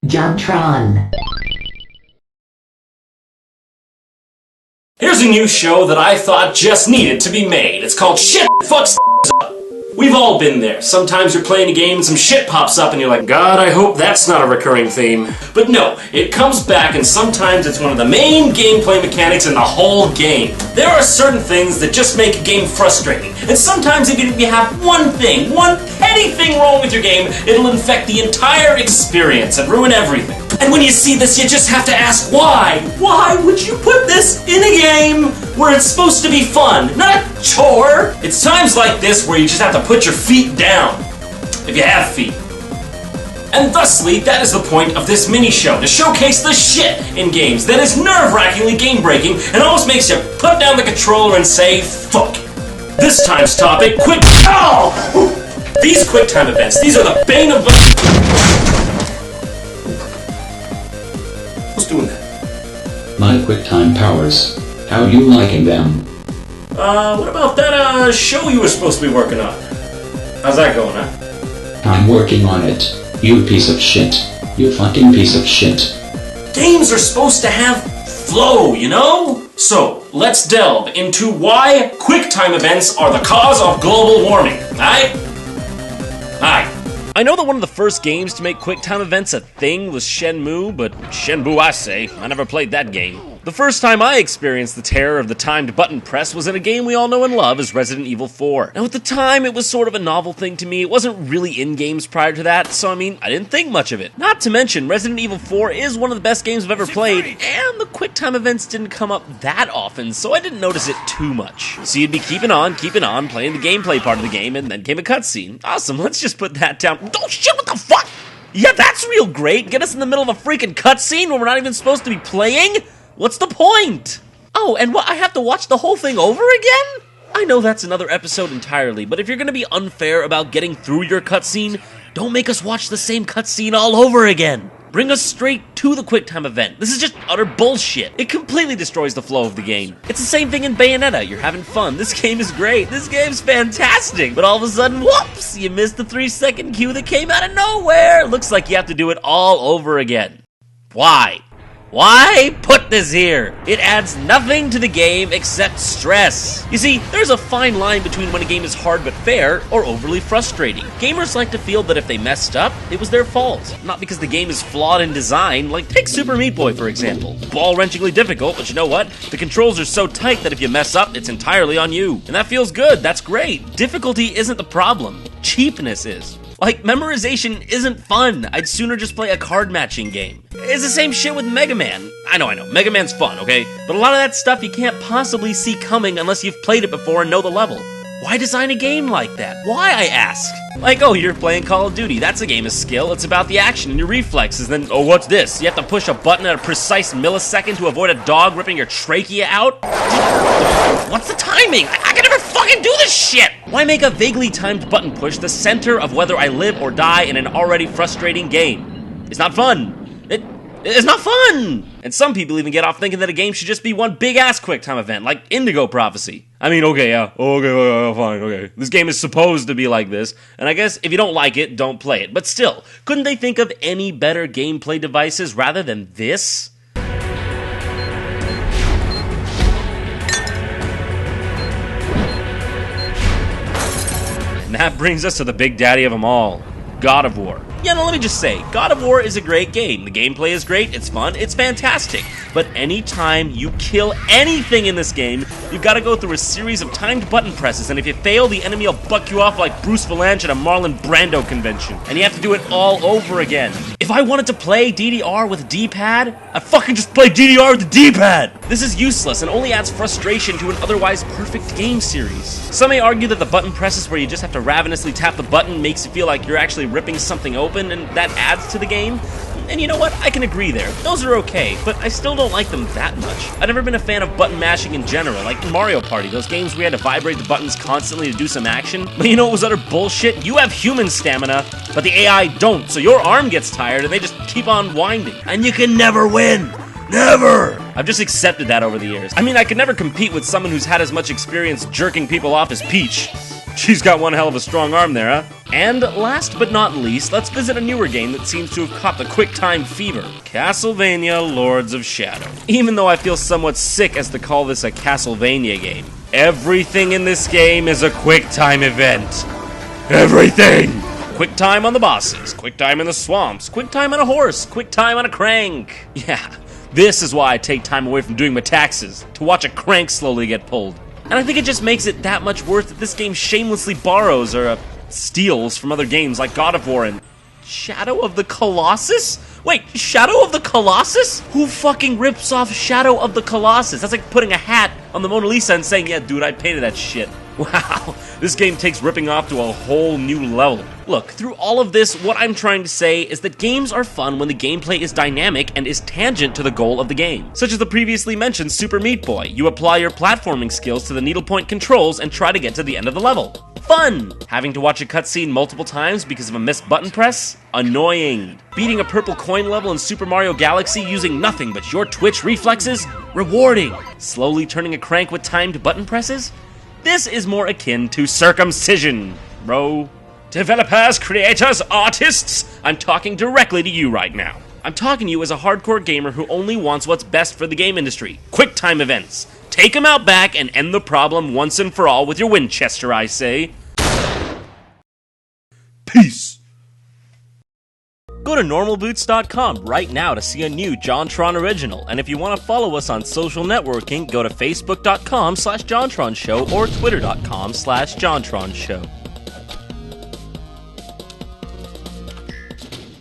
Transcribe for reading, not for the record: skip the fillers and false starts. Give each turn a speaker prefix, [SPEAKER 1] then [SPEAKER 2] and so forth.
[SPEAKER 1] JonTron.
[SPEAKER 2] Here's a new show that I thought just needed to be made. It's called Shit Fucks Up. We've all been there. Sometimes you're playing a game and some shit pops up and you're like, God, I hope that's not a recurring theme. But no, it comes back and sometimes it's one of the main gameplay mechanics in the whole game. There are certain things that just make a game frustrating. And sometimes even if you have one petty thing wrong with your game, it'll infect the entire experience and ruin everything. And when you see this, you just have to ask why? Why would you put this in a game where it's supposed to be fun, not a chore? It's times like this where you just have to put your feet down, if you have feet. And thusly, that is the point of this mini-show, to showcase the shit in games that is nerve-wrackingly game-breaking and almost makes you put down the controller and say, fuck. This time's topic, These QuickTime events, these are the bane of Who's doing that?
[SPEAKER 3] My QuickTime powers. How you liking them?
[SPEAKER 2] What about that, show you were supposed to be working on? How's that going, huh?
[SPEAKER 3] I'm working on it. You piece of shit. You fucking piece of shit.
[SPEAKER 2] Games are supposed to have flow, you know? So, let's delve into why QuickTime events are the cause of global warming, alright? Alright. I know that one of the first games to make QuickTime events a thing was Shenmue, but Shenmue I say, I never played that game. The first time I experienced the terror of the timed button press was in a game we all know and love as Resident Evil 4. Now at the time, it was sort of a novel thing to me. It wasn't really in games prior to that, so I mean, I didn't think much of it. Not to mention, Resident Evil 4 is one of the best games I've ever played, and the QuickTime events didn't come up that often, so I didn't notice it too much. So you'd be keeping on, playing the gameplay part of the game, and then came a cutscene. Awesome, let's just put that down. Oh shit, what the fuck? Yeah, that's real great. Get us in the middle of a freaking cutscene when we're not even supposed to be playing? What's the point? Oh, and what, I have to watch the whole thing over again? I know that's another episode entirely, but if you're gonna be unfair about getting through your cutscene, don't make us watch the same cutscene all over again. Bring us straight to the QuickTime event. This is just utter bullshit. It completely destroys the flow of the game. It's the same thing in Bayonetta. You're having fun. This game is great. This game's fantastic. But all of a sudden, whoops, you missed the 3-second cue that came out of nowhere. Looks like you have to do it all over again. Why? Why put this here? It adds nothing to the game except stress. You see, there's a fine line between when a game is hard but fair or overly frustrating. Gamers like to feel that if they messed up, it was their fault, not because the game is flawed in design. Like, take Super Meat Boy, for example. Ball-wrenchingly difficult, but you know what? The controls are so tight that if you mess up, it's entirely on you. And that feels good, that's great. Difficulty isn't the problem. Cheapness is. Like, memorization isn't fun. I'd sooner just play a card-matching game. It's the same shit with Mega Man. I know, Mega Man's fun, okay? But a lot of that stuff you can't possibly see coming unless you've played it before and know the level. Why design a game like that? Why, I ask? Like, oh, you're playing Call of Duty. That's a game of skill. It's about the action and your reflexes. Then, oh, what's this? You have to push a button at a precise millisecond to avoid a dog ripping your trachea out? What's the timing? I can never fucking do this shit! Why make a vaguely timed button push the center of whether I live or die in an already frustrating game? It's not fun. It's not fun! And some people even get off thinking that a game should just be one big-ass QuickTime event, like Indigo Prophecy. I mean, okay, yeah, okay, fine, okay. This game is supposed to be like this, and I guess if you don't like it, don't play it. But still, couldn't they think of any better gameplay devices rather than this? And that brings us to the big daddy of them all, God of War. Yeah, now let me just say, God of War is a great game. The gameplay is great, it's fun, it's fantastic. But anytime you kill anything in this game, you've got to go through a series of timed button presses, and if you fail, the enemy will buck you off like Bruce Valanche at a Marlon Brando convention. And you have to do it all over again. If I wanted to play DDR with a D-pad, I'd fucking just play DDR with a D-pad! This is useless and only adds frustration to an otherwise perfect game series. Some may argue that the button presses where you just have to ravenously tap the button makes you feel like you're actually ripping something open, and that adds to the game. And you know what? I can agree there. Those are okay, but I still don't like them that much. I've never been a fan of button mashing in general, like in Mario Party, those games where you had to vibrate the buttons constantly to do some action. But you know what was utter bullshit? You have human stamina, but the AI don't, so your arm gets tired and they just keep on winding. And you can never win! Never! I've just accepted that over the years. I mean, I could never compete with someone who's had as much experience jerking people off as Peach. She's got one hell of a strong arm there, huh? And last but not least, let's visit a newer game that seems to have caught the QuickTime fever, Castlevania Lords of Shadow. Even though I feel somewhat sick as to call this a Castlevania game, everything in this game is a QuickTime event. Everything! QuickTime on the bosses, QuickTime in the swamps, QuickTime on a horse, QuickTime on a crank. Yeah, this is why I take time away from doing my taxes, to watch a crank slowly get pulled. And I think it just makes it that much worse that this game shamelessly borrows or steals from other games like God of War and Shadow of the Colossus? Wait, Shadow of the Colossus? Who fucking rips off Shadow of the Colossus? That's like putting a hat on the Mona Lisa and saying, yeah, dude, I painted that shit. Wow, this game takes ripping off to a whole new level. Look, through all of this, what I'm trying to say is that games are fun when the gameplay is dynamic and is tangent to the goal of the game. Such as the previously mentioned Super Meat Boy. You apply your platforming skills to the needlepoint controls and try to get to the end of the level. Fun! Having to watch a cutscene multiple times because of a missed button press? Annoying. Beating a purple coin level in Super Mario Galaxy using nothing but your twitch reflexes? Rewarding. Slowly turning a crank with timed button presses? This is more akin to circumcision, bro. Developers, creators, artists, I'm talking directly to you right now. I'm talking to you as a hardcore gamer who only wants what's best for the game industry. QuickTime events. Take them out back and end the problem once and for all with your Winchester, I say. Peace. Go to normalboots.com right now to see a new JonTron original, and if you want to follow us on social networking, go to facebook.com/JonTronShow or twitter.com/JonTronShow.